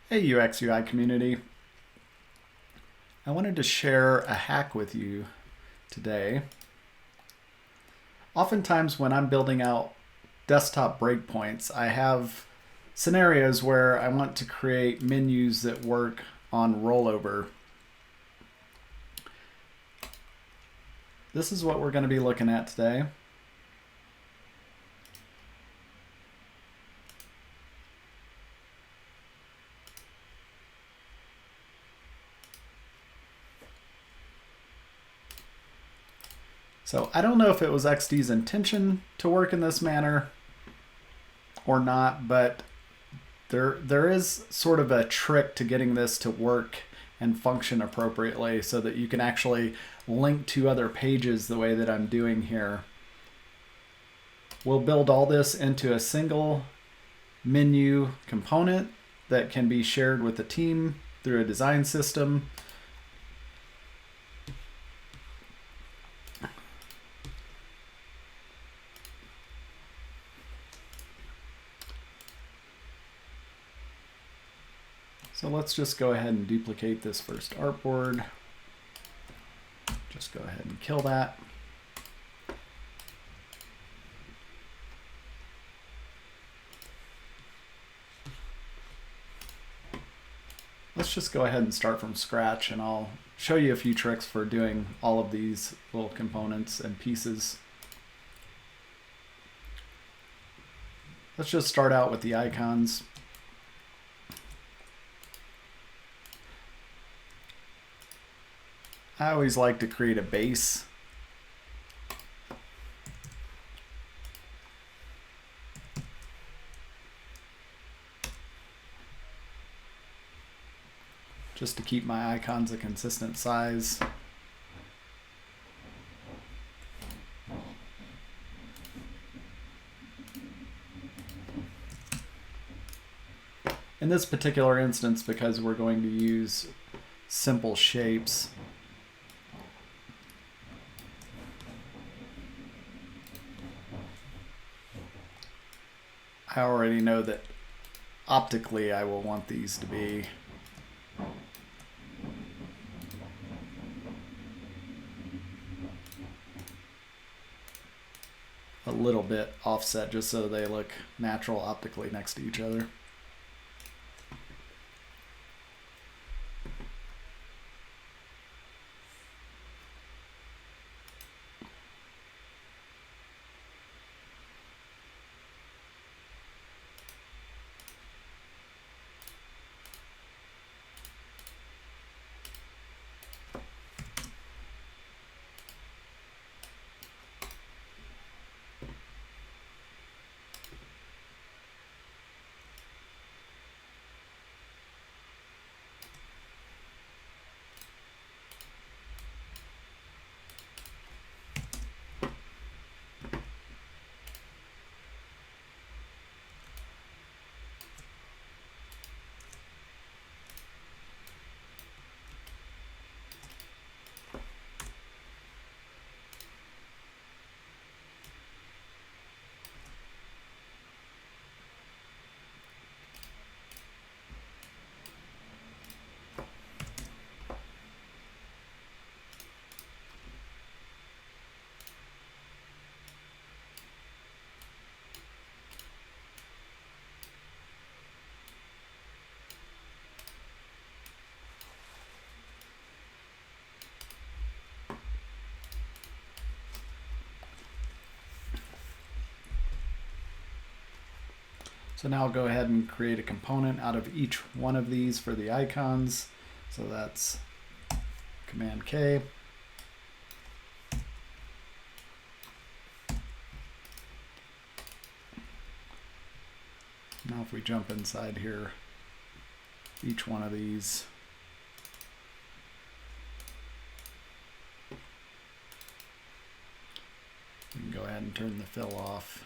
Hey UX UI community. I wanted to share a hack with you today. Oftentimes when I'm building out desktop breakpoints, I have scenarios where I want to create menus that work on rollover. This is what we're going to be looking at today. So I don't know if it was Xd's intention to work in this manner or not, but there is sort of a trick to getting this to work and function appropriately so that you can actually link to other pages the way that I'm doing here. We'll build all this into a single menu component that can be shared with the team through a design system. So let's just go ahead and duplicate this first artboard. Just go ahead and kill that. Let's just go ahead and start from scratch, and I'll show you a few tricks for doing all of these little components and pieces. Let's just start out with the icons. I always like to create a base. Just to keep my icons a consistent size. In this particular instance, because we're going to use simple shapes, I already know that optically I will want these to be a little bit offset just so they look natural optically next to each other. So now I'll go ahead and create a component out of each one of these for the icons. So that's Command K. Now if we jump inside here, each one of these, we can go ahead and turn the fill off.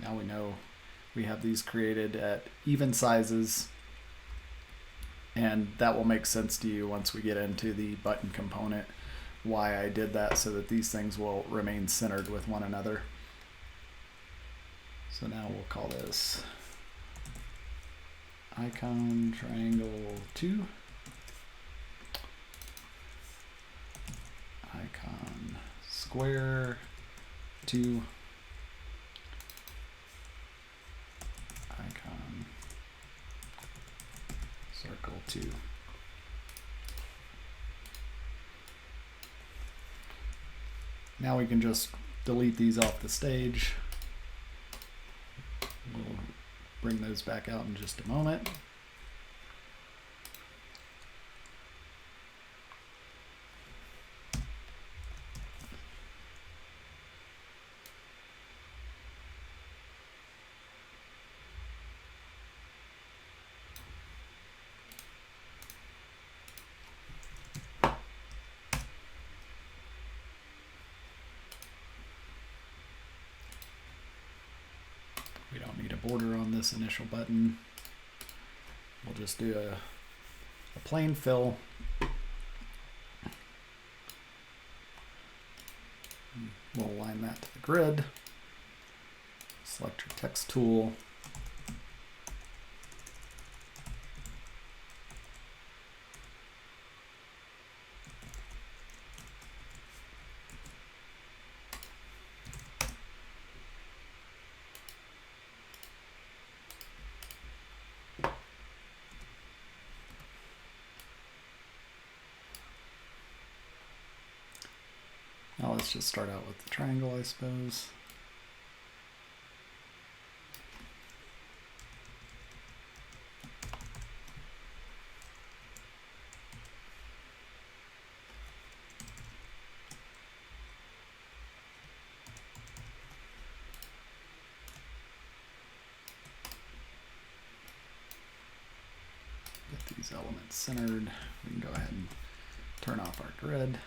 Now we know we have these created at even sizes, and that will make sense to you once we get into the button component. why I did that, so that these things will remain centered with one another. So now we'll call this icon triangle 2, icon square 2, icon circle 2. Now we can just delete these off the stage. We'll bring those back out in just a moment. We don't need a border on this initial button. We'll just do a plain fill. We'll align that to the grid. Select your text tool. Now let's just start out with the triangle, I suppose. Get these elements centered. We can go ahead and turn off our grid.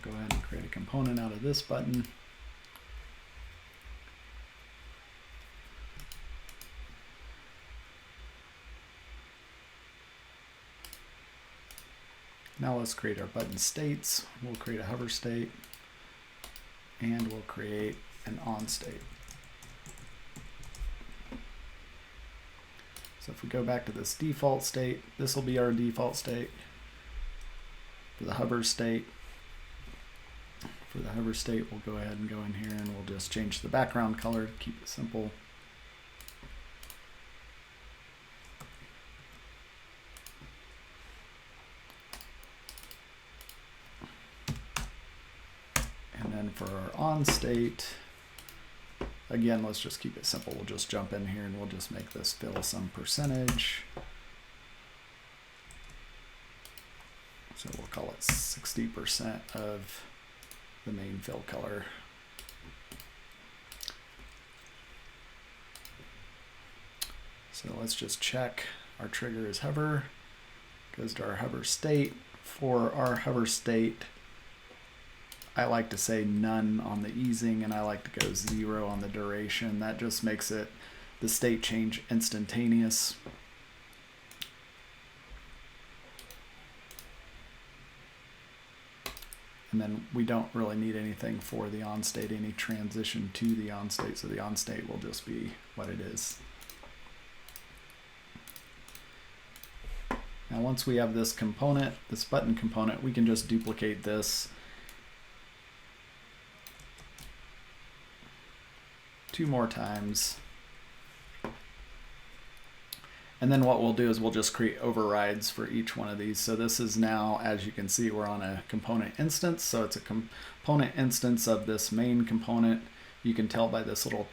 Go ahead and create a component out of this button. Now let's create our button states. We'll create a hover state, and we'll create an on state. So if we go back to this default state, this will be our default state. For the hover state, we'll go ahead and go in here and we'll just change the background color to keep it simple. And then for our on state, again, let's just keep it simple. We'll just jump in here and we'll just make this fill some percentage. So we'll call it 60% of the main fill color. So let's just check. Our trigger is hover, goes to our hover state. For our hover state, I like to say none on the easing, and I like to go 0 on the duration. That just makes it the state change instantaneous. And then we don't really need anything for the on state, any transition to the on state, so the on state will just be what it is. Now once we have this component, this button component, we can just duplicate this 2 more times. And then what we'll do is we'll just create overrides for each one of these. So this is now, as you can see, we're on a component instance. So it's a component instance of this main component. You can tell by this little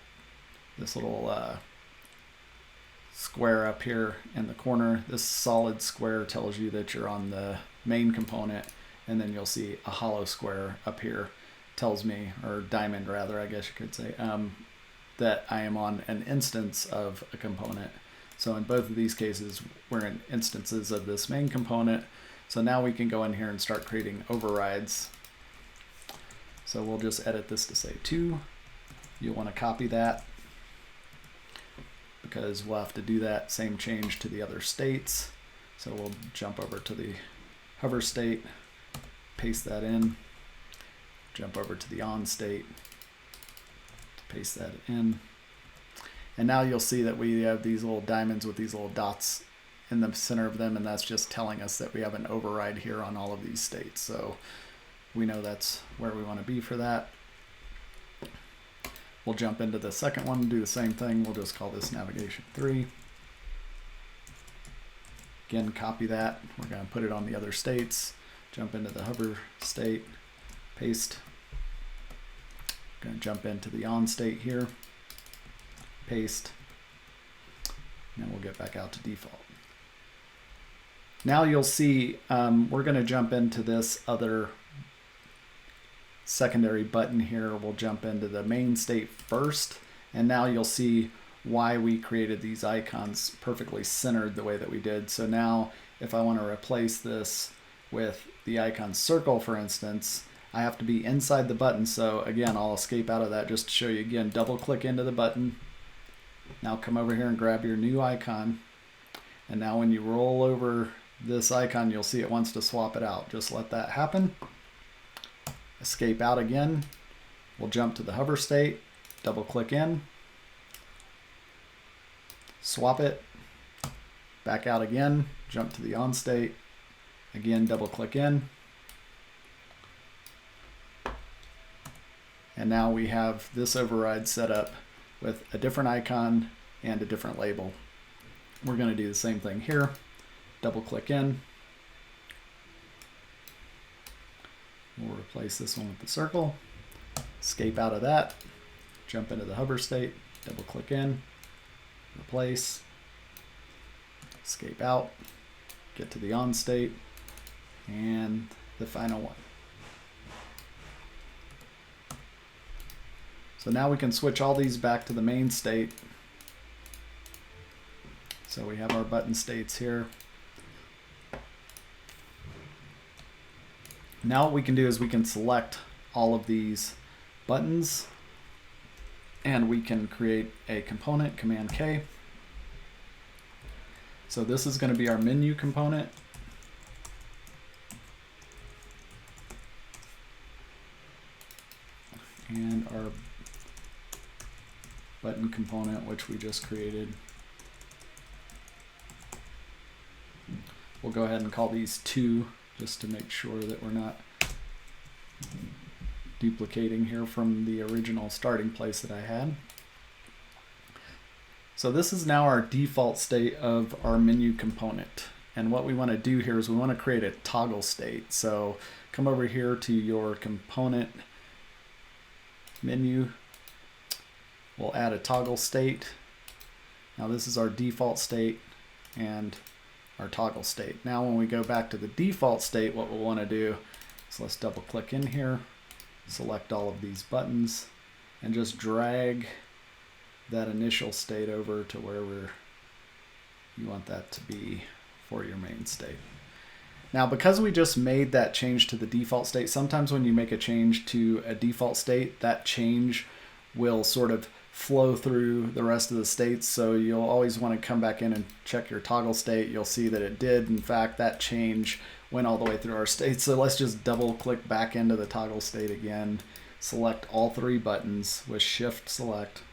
square up here in the corner. This solid square tells you that you're on the main component, and then you'll see a hollow square up here tells me, or diamond rather, I guess you could say, that I am on an instance of a component. So in both of these cases, we're in instances of this main component. So now we can go in here and start creating overrides. So we'll just edit this to say 2. You'll want to copy that because we'll have to do that same change to the other states. So we'll jump over to the hover state, paste that in, jump over to the on state, paste that in. And now you'll see that we have these little diamonds with these little dots in the center of them, and that's just telling us that we have an override here on all of these states. So we know that's where we want to be for that. We'll jump into the second one and do the same thing. We'll just call this navigation 3. Again, copy that. We're going to put it on the other states. Jump into the hover state, paste. Going to jump into the on state here, paste, and then we'll get back out to default. Now you'll see we're going to jump into this other secondary button here. We'll jump into the main state first, and now you'll see why we created these icons perfectly centered the way that we did. So now if I want to replace this with the icon circle, for instance, I have to be inside the button. So again, I'll escape out of that just to show you again. Double click into the button. Now come over here and grab your new icon. And now when you roll over this icon, you'll see it wants to swap it out. Just let that happen. Escape out again. We'll jump to the hover state, double click in, swap it, back out again, jump to the on state, again double click in. And now we have this override set up with a different icon and a different label. We're going to do the same thing here. Double click in. We'll replace this one with the circle. Escape out of that. Jump into the hover state. Double click in. Replace. Escape out. Get to the on state. And the final one. So now we can switch all these back to the main state. So we have our button states here. Now what we can do is we can select all of these buttons and we can create a component, Command K. So this is going to be our menu component. And our button component, which we just created. We'll go ahead and call these 2 just to make sure that we're not duplicating here from the original starting place that I had. So this is now our default state of our menu component. And what we want to do here is we want to create a toggle state. So come over here to your component menu. We'll add a toggle state. Now this is our default state and our toggle state. Now when we go back to the default state, what we'll want to do is let's double click in here, select all of these buttons, and just drag that initial state over to wherever you want that to be for your main state. Now because we just made that change to the default state, sometimes when you make a change to a default state, that change will sort of flow through the rest of the states. So you'll always want to come back in and check your toggle state. You'll see that it did. In fact, that change went all the way through our state. So let's just double click back into the toggle state again. Select all 3 buttons with Shift Select.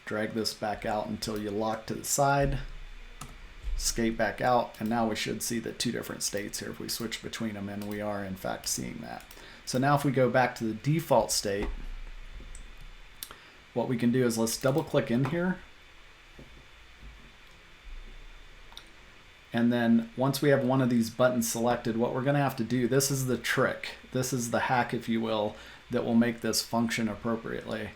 Drag this back out until you lock to the side. Escape back out. And now we should see the 2 different states here if we switch between them, and we are in fact seeing that. So now if we go back to the default state, what we can do is let's double click in here. And then once we have one of these buttons selected, what we're going to have to do, this is the trick, this is the hack, if you will, that will make this function appropriately,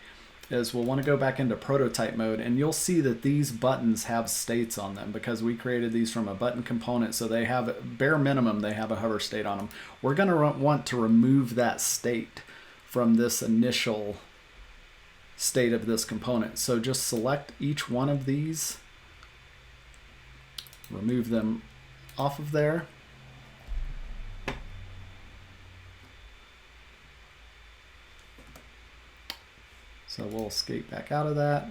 is we'll want to go back into prototype mode, and you'll see that these buttons have states on them because we created these from a button component. So they have, bare minimum, they have a hover state on them. We're going to want to remove that state from this initial state of this component. So just select each one of these, remove them off of there, so we'll escape back out of that.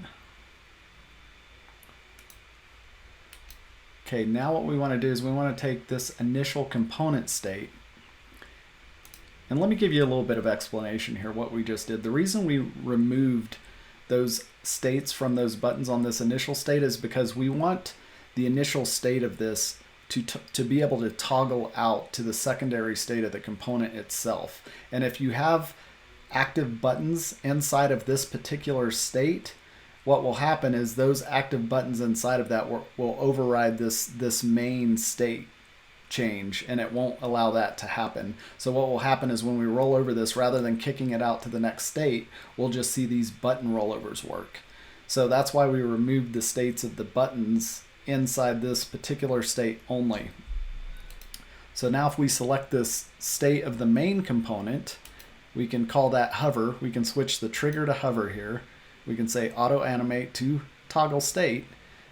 Okay, now what we want to do is we want to take this initial component state, and let me give you a little bit of explanation here what we just did. The reason we removed those states from those buttons on this initial state is because we want the initial state of this to be able to toggle out to the secondary state of the component itself. And if you have active buttons inside of this particular state, what will happen is those active buttons inside of that will override this main state change, and it won't allow that to happen. So what will happen is when we roll over this, rather than kicking it out to the next state, we'll just see these button rollovers work. So that's why we removed the states of the buttons inside this particular state only. So now if we select this state of the main component, we can call that hover. We can switch the trigger to hover here. We can say auto animate to toggle state.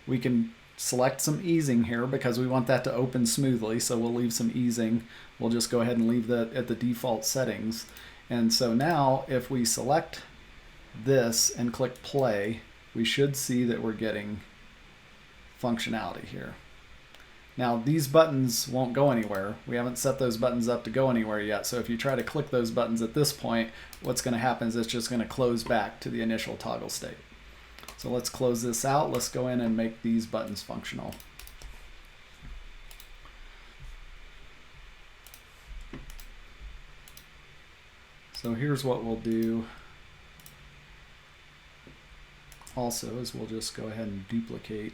We can select some easing here because we want that to open smoothly, so we'll leave some easing. We'll just go ahead and leave that at the default settings. And so now if we select this and click play, we should see that we're getting functionality here. Now these buttons won't go anywhere. We haven't set those buttons up to go anywhere yet, so if you try to click those buttons at this point, what's going to happen is it's just going to close back to the initial toggle state. So let's close this out. Let's go in and make these buttons functional. So here's what we'll do also is we'll just go ahead and duplicate.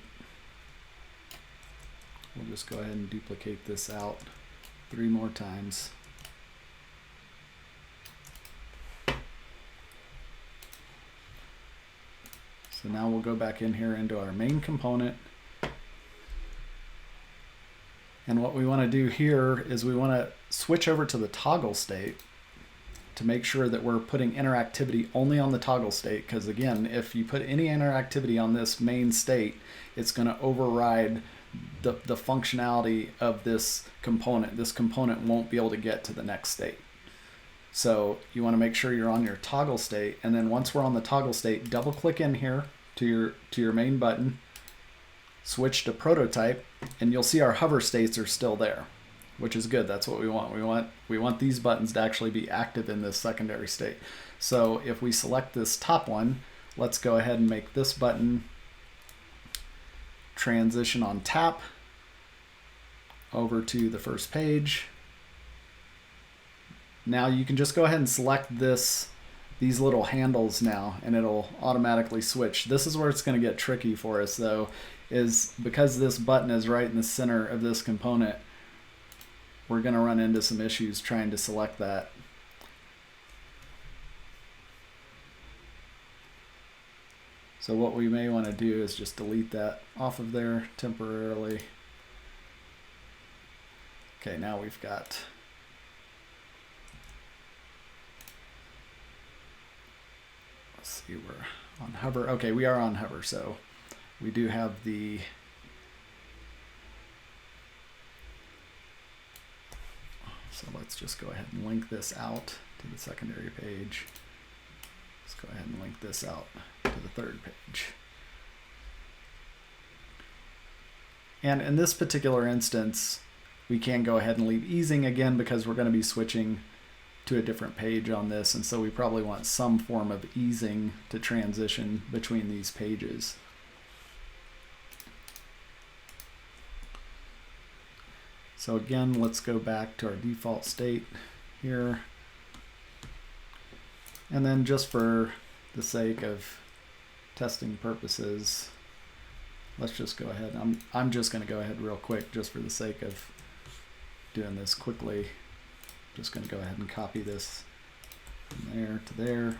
We'll just go ahead and duplicate this out 3 more times. So now we'll go back in here into our main component. And what we want to do here is we want to switch over to the toggle state to make sure that we're putting interactivity only on the toggle state, because again, if you put any interactivity on this main state, it's going to override the functionality of this component. This component won't be able to get to the next state. So you want to make sure you're on your toggle state, and then once we're on the toggle state, double click in here to your main button, switch to prototype, and you'll see our hover states are still there, which is good. That's what we want. We want these buttons to actually be active in this secondary state. So if we select this top one, let's go ahead and make this button transition on tap over to the first page. Now you can just go ahead and select these little handles now, and it'll automatically switch. This is where it's going to get tricky for us though, is because this button is right in the center of this component, we're going to run into some issues trying to select that. So what we may want to do is just delete that off of there temporarily. Okay, now we've got let's see, we're on hover. Okay, we are on hover, so we do have the so let's just go ahead and link this out to the secondary page. Let's go ahead and link this out to the third page. And in this particular instance, we can go ahead and leave easing again because we're going to be switching to a different page on this, and so we probably want some form of easing to transition between these pages. So again, let's go back to our default state here. And then just for the sake of testing purposes, let's just go ahead. I'm just going to go ahead real quick just for the sake of doing this quickly. Just going to go ahead and copy this from there to there,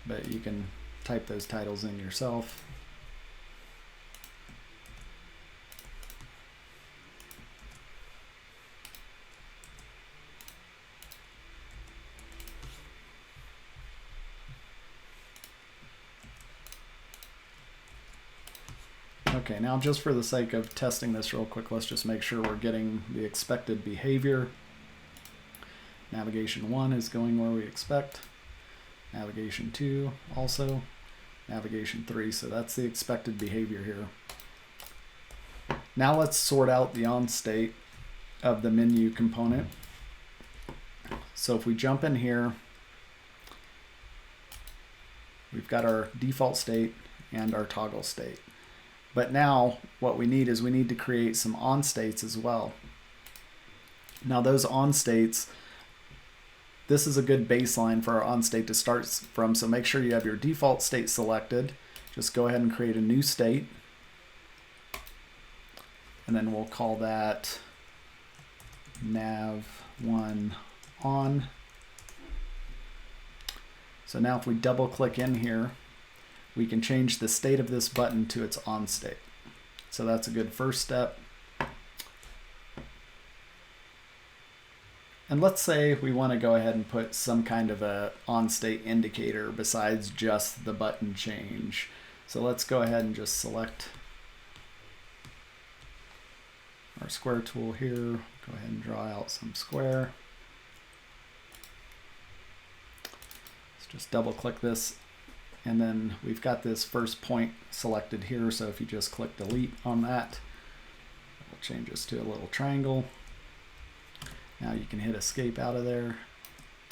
but you can type those titles in yourself. Okay, now just for the sake of testing this real quick, let's just make sure we're getting the expected behavior. Navigation 1 is going where we expect. Navigation 2 also. Navigation 3, so that's the expected behavior here. Now let's sort out the on state of the menu component. So if we jump in here, we've got our default state and our toggle state. But now what we need is we need to create some on states as well. Now those on states, this is a good baseline for our on state to start from. So make sure you have your default state selected. Just go ahead and create a new state. And then we'll call that nav1 on. So now if we double click in here, we can change the state of this button to its on state. So that's a good first step. And let's say we want to go ahead and put some kind of a on state indicator besides just the button change. So let's go ahead and just select our square tool here. Go ahead and draw out some square. Let's just double click this. And then we've got this first point selected here. So if you just click delete on that, it'll change this to a little triangle. Now you can hit escape out of there.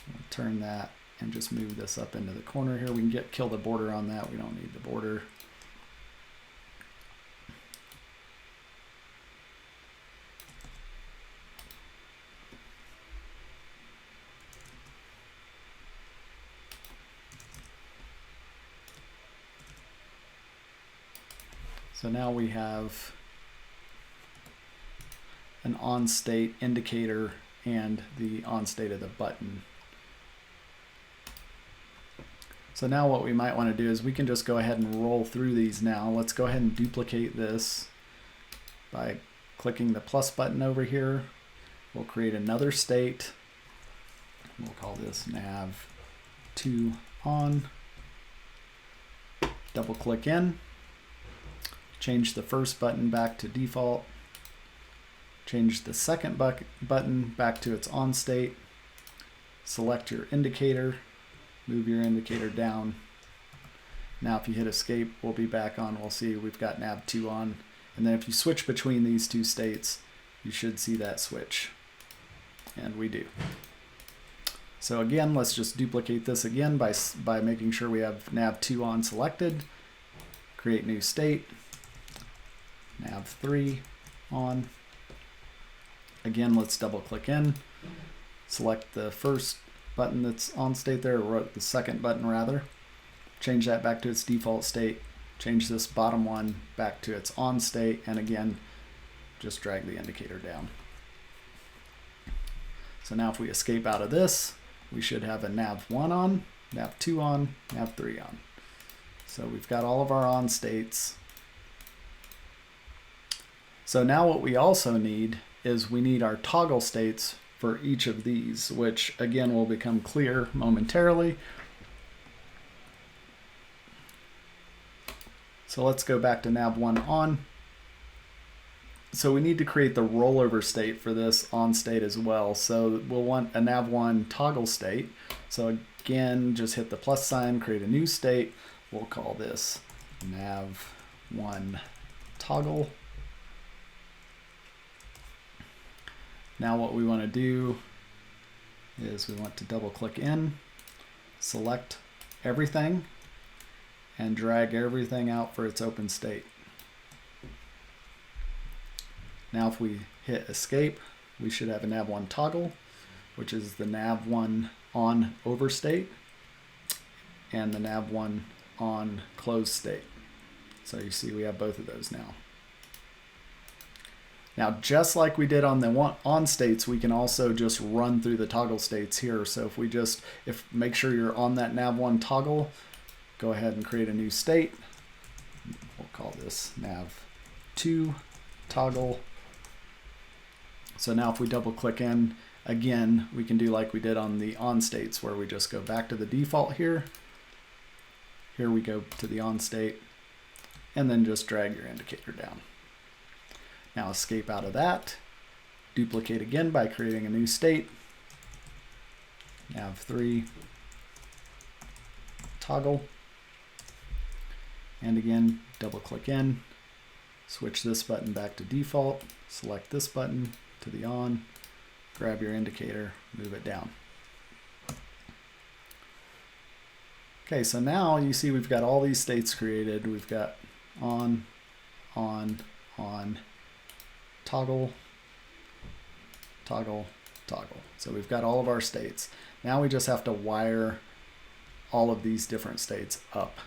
We'll turn that and just move this up into the corner here. We can kill the border on that. We don't need the border. So now we have an on state indicator and the on state of the button. So now what we might want to do is we can just go ahead and roll through these now. Let's go ahead and duplicate this by clicking the plus button over here. We'll create another state. We'll call this nav2 on. Double click in. Change the first button back to default. Change the second button back to its on state. Select your indicator. Move your indicator down. Now if you hit escape, we'll be back on. We'll see we've got nav2 on. And then if you switch between these two states, you should see that switch. And we do. So again, let's just duplicate this again by making sure we have nav2 on selected. Create new state. nav3 on. Again, let's double click in. Select the first button that's on state there, or the second button rather. Change that back to its default state. Change this bottom one back to its on state, and again, just drag the indicator down. So now if we escape out of this, we should have a nav1 on, nav2 on, nav3 on. So we've got all of our on states. So now what we also need is we need our toggle states for each of these, which again will become clear momentarily. So let's go back to nav1 on. So we need to create the rollover state for this on state as well. So we'll want a nav1 toggle state. So again, just hit the plus sign, create a new state. We'll call this nav1 toggle. Now what we want to do is we want to double click in, select everything, and drag everything out for its open state. Now if we hit escape, we should have a nav1 toggle, which is the nav1 on over state and the nav1 on close state. So you see we have both of those now. Now, just like we did on the on states, we can also just run through the toggle states here. So if we just, make sure you're on that nav1 toggle, go ahead and create a new state. We'll call this nav2 toggle. So now if we double click in, again, we can do like we did on the on states where we just go back to the default here. Here we go to the on state and then just drag your indicator down. Now escape out of that, duplicate again by creating a new state, nav3 toggle, and again double click in, switch this button back to default, select this button to the on, grab your indicator, move it down. Okay, so now you see we've got all these states created. We've got on, toggle, toggle, toggle. So we've got all of our states. Now we just have to wire all of these different states up.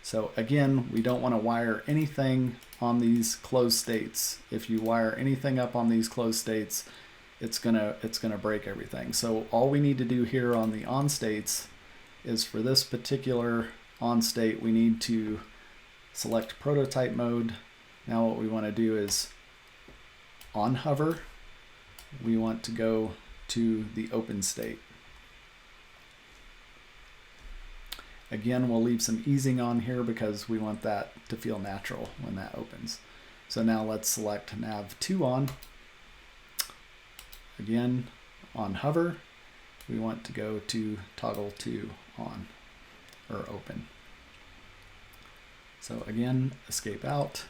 So again, we don't want to wire anything on these closed states. If you wire anything up on these closed states, it's gonna break everything. So all we need to do here on the on states is for this particular on state, we need to select prototype mode. Now what we want to do is on hover, we want to go to the open state. Again, we'll leave some easing on here because we want that to feel natural when that opens. So now let's select nav2 on. Again, on hover, we want to go to toggle to on or open. So again, escape out.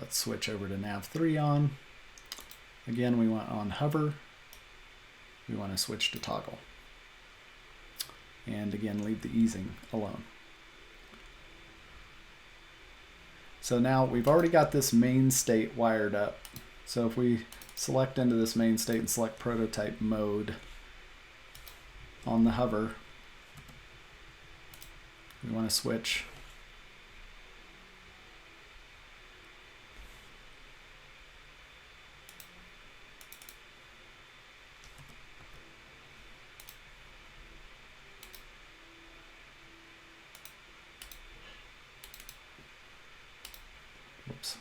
Let's switch over to nav3 on. Again, we want on hover. We want to switch to toggle. And again, leave the easing alone. So now we've already got this main state wired up. So if we select into this main state and select prototype mode on the hover, we want to switch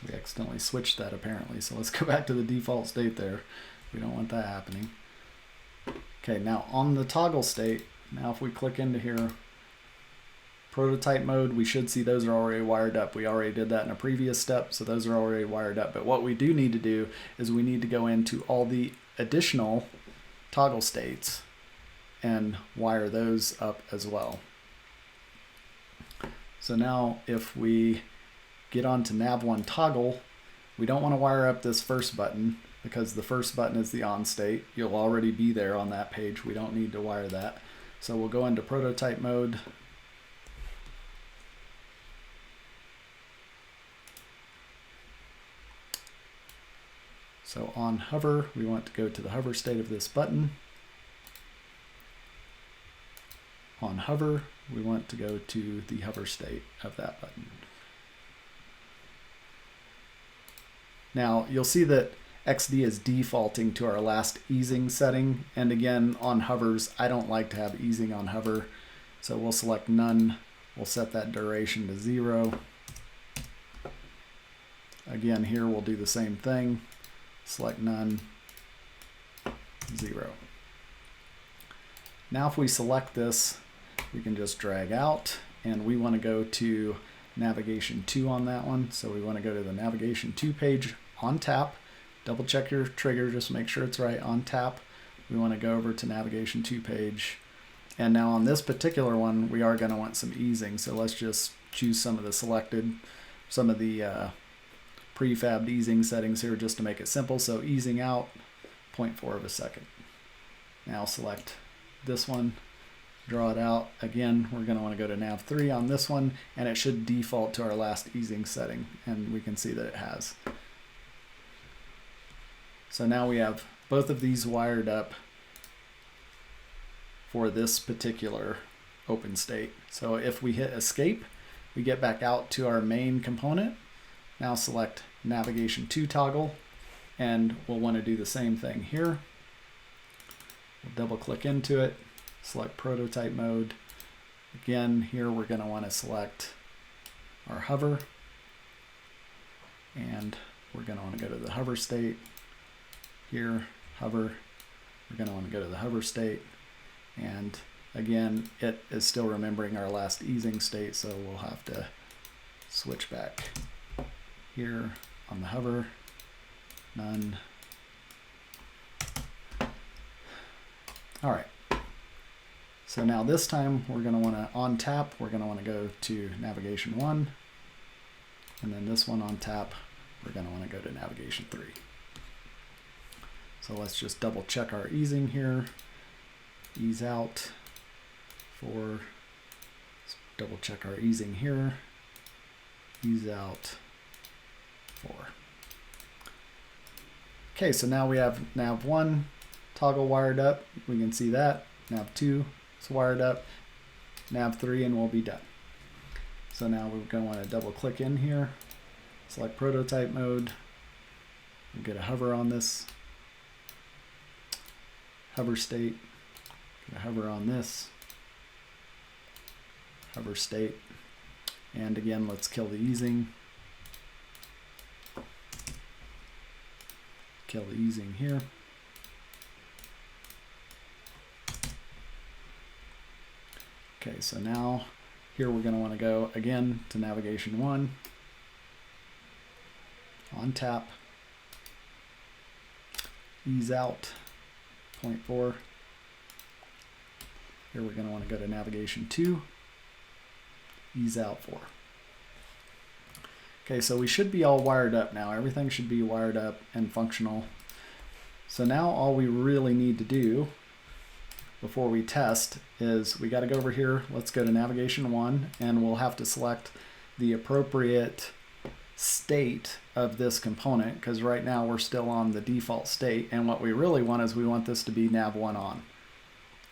we accidentally switched that apparently, so let's go back to the default state there. We don't want that happening. Okay, now on the toggle state, now if we click into here, prototype mode, we should see those are already wired up. We already did that in a previous step, so those are already wired up. But what we do need to do is we need to go into all the additional toggle states and wire those up as well. So now if we get onto nav1 toggle, we don't want to wire up this first button because the first button is the on state. You'll already be there on that page. We don't need to wire that. So we'll go into prototype mode. So on hover, we want to go to the hover state of this button. On hover, we want to go to the hover state of that button. Now you'll see that Xd is defaulting to our last easing setting, and again on hovers I don't like to have easing on hover, so we'll select none. We'll set that duration to 0. Again here we'll do the same thing, select none, 0. Now if we select this, we can just drag out, and we want to go to navigation 2 on that one. So we want to go to the navigation 2 page on tap, double check your trigger, just make sure it's right. On tap, we want to go over to navigation 2 page, and now on this particular one we are going to want some easing, so let's just choose some of the prefabbed easing settings here just to make it simple. So easing out 0.4 of a second. Now select this one, draw it out. Again, we're going to want to go to nav3 on this one, and it should default to our last easing setting, and we can see that it has. So now we have both of these wired up for this particular open state. So if we hit escape, we get back out to our main component. Now select navigation 2 toggle, and we'll want to do the same thing here. We'll double click into it, select prototype mode. Again, here we're going to want to select our hover, and we're going to want to go to the hover state. Here, hover, we're going to want to go to the hover state, and again it is still remembering our last easing state, so we'll have to switch back. Here on the hover, none. All right, So now this time we're going to want to on tap, we're going to want to go to navigation 1. And then this one on tap, we're going to want to go to navigation 3. So let's just double check our easing here. Ease out 4. Let's double check our easing here. Ease out 4. Okay, so now we have nav 1 toggle wired up. We can see that. Nav 2 is wired up. Nav 3, and we'll be done. So now we're going to want to double click in here. Select prototype mode. We'll get a hover on this. Hover state. Get a hover on this. Hover state. And again, let's kill the easing. Kill the easing here. Okay, so now here we're going to want to go again to navigation 1. On tap. Ease out 0.4. Here we're going to want to go to navigation 2. Ease out 4. Okay, so we should be all wired up now. Everything should be wired up and functional. So now all we really need to do before we test is we got to go over here. Let's go to navigation 1, and we'll have to select the appropriate state of this component, because right now we're still on the default state, and what we really want is we want this to be nav 1 on.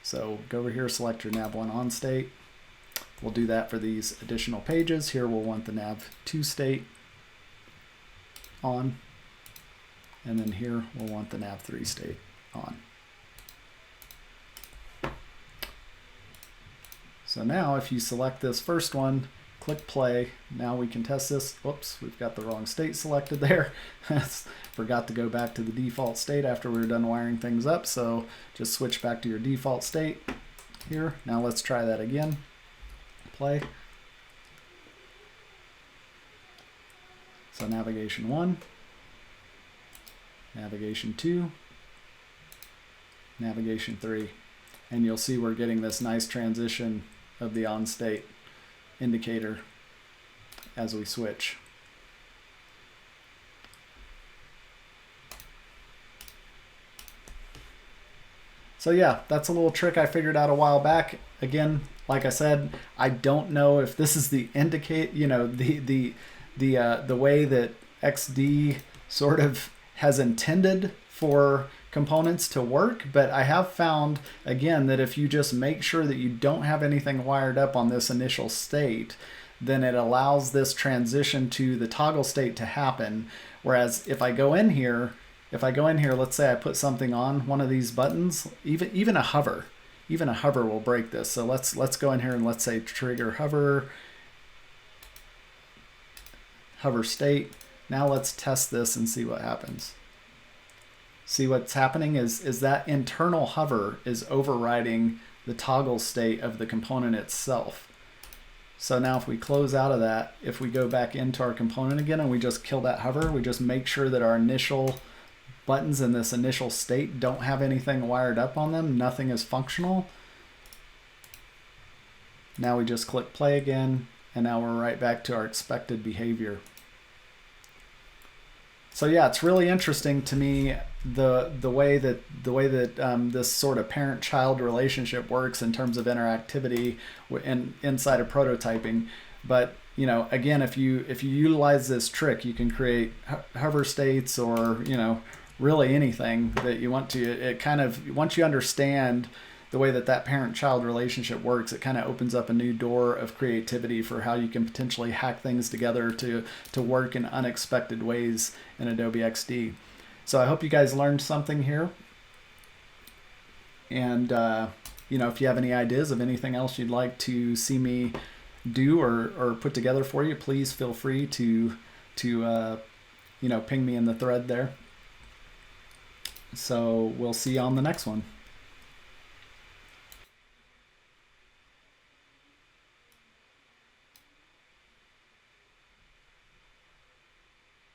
So go over here, select your nav 1 on state. We'll do that for these additional pages. Here we'll want the nav 2 state on, and then here we'll want the nav 3 state on. So now if you select this first one, click play. Now we can test this. Whoops, we've got the wrong state selected there. Forgot to go back to the default state after we were done wiring things up. So just switch back to your default state here. Now let's try that again. Play. So navigation 1, navigation 2, navigation 3. And you'll see we're getting this nice transition of the on state indicator as we switch. So yeah, that's a little trick I figured out a while back. Again, like I said, I don't know if this is the the way that XD sort of has intended for components to work, but I have found again that if you just make sure that you don't have anything wired up on this initial state, then it allows this transition to the toggle state to happen. Whereas if I go in here, let's say I put something on one of these buttons, even a hover will break this. So let's go in here and let's say trigger hover state. Now let's test this and see what happens. See what's happening is that internal hover is overriding the toggle state of the component itself. So now if we close out of that, if we go back into our component again and we just kill that hover, we just make sure that our initial buttons in this initial state don't have anything wired up on them, nothing is functional. Now we just click play again, and now we're right back to our expected behavior. So yeah, it's really interesting to me the way that this sort of parent-child relationship works in terms of interactivity inside of prototyping. But you know, again, if you utilize this trick, you can create hover states or really anything that you want to. It kind of, once you understand the way that parent-child relationship works, it kind of opens up a new door of creativity for how you can potentially hack things together to work in unexpected ways in Adobe Xd. So I hope you guys learned something here. And if you have any ideas of anything else you'd like to see me do or put together for you, please feel free to ping me in the thread there. So we'll see you on the next one.